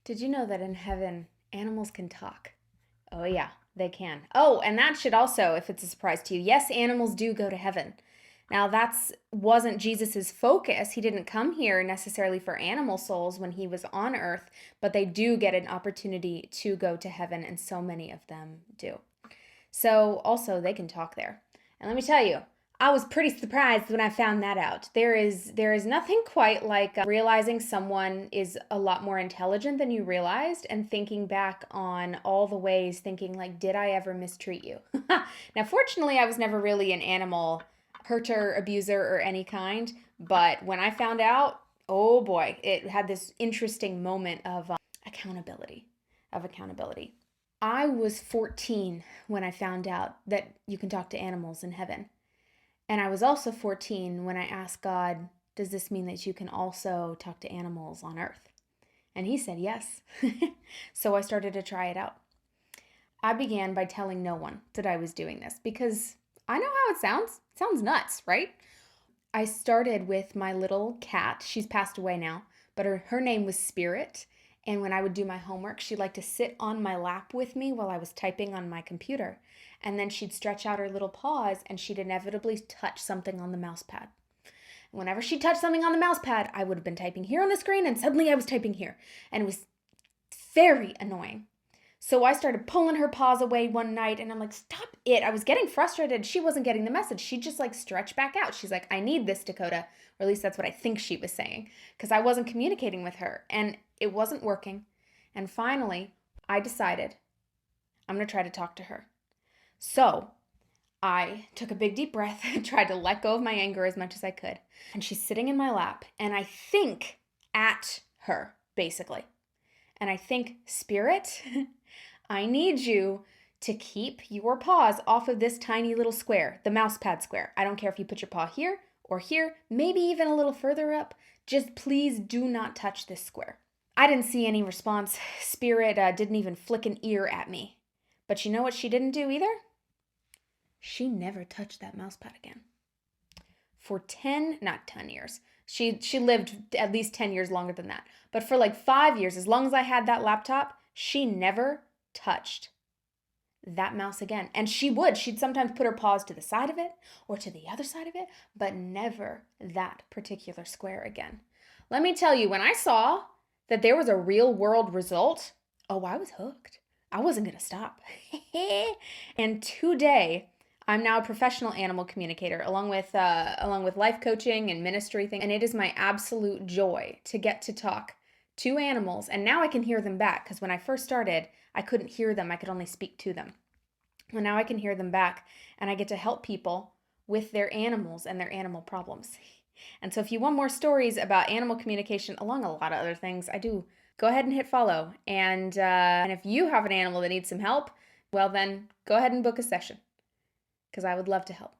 Did you know that in heaven, animals can talk? Oh, yeah, they can. Oh, and that should also, if it's a surprise to you, yes, animals do go to heaven. Now, that's wasn't Jesus's focus. He didn't come here necessarily for animal souls when he was on earth, but they do get an opportunity to go to heaven, and so many of them do. So also they can talk there. And let me tell you, I was pretty surprised when I found that out. There is nothing quite like realizing someone is a lot more intelligent than you realized and thinking back on all the ways thinking like did I ever mistreat you? Now fortunately I was never really an animal hurter, abuser or any kind, but when I found out, oh boy, it had this interesting moment of accountability, of accountability. I was 14 when I found out that you can talk to animals in heaven. And I was also 14 when I asked God, does this mean that you can also talk to animals on earth? And he said yes. So I started to try it out. I began by telling no one that I was doing this because I know how it sounds. It sounds nuts, right? I started with my little cat. She's passed away now, but her name was Spirit. And when I would do my homework, she'd like to sit on my lap with me while I was typing on my computer. And then she'd stretch out her little paws and she'd inevitably touch something on the mouse pad. Whenever she touched something on the mouse pad, I would have been typing here on the screen and suddenly I was typing here. And it was very annoying. So I started pulling her paws away one night and I'm like, stop it. I was getting frustrated. She wasn't getting the message. She just like stretched back out. She's like, I need this, Dakota. Or at least that's what I think she was saying because I wasn't communicating with her and it wasn't working. And finally, I decided I'm going to try to talk to her. So I took a big deep breath and tried to let go of my anger as much as I could. And she's sitting in my lap and I think at her, basically. And I think, Spirit, I need you to keep your paws off of this tiny little square, the mouse pad square. I don't care if you put your paw here or here, maybe even a little further up. Just please do not touch this square. I didn't see any response. Spirit didn't even flick an ear at me. But you know what she didn't do either? She never touched that mouse pad again. For 10, not 10 years. She lived at least 10 years longer than that. But for like 5 years, as long as I had that laptop, she never touched that mouse again. And she'd sometimes put her paws to the side of it or to the other side of it, but never that particular square again. Let me tell you, when I saw that there was a real world result, oh, I was hooked. I wasn't going to stop. And today, I'm now a professional animal communicator along with life coaching and ministry thing, and it is my absolute joy to get to talk to animals. And now I can hear them back because when I first started, I couldn't hear them. I could only speak to them. Well, now I can hear them back and I get to help people with their animals and their animal problems. And so if you want more stories about animal communication along a lot of other things, I do go ahead and hit follow. And if you have an animal that needs some help, well then go ahead and book a session because I would love to help.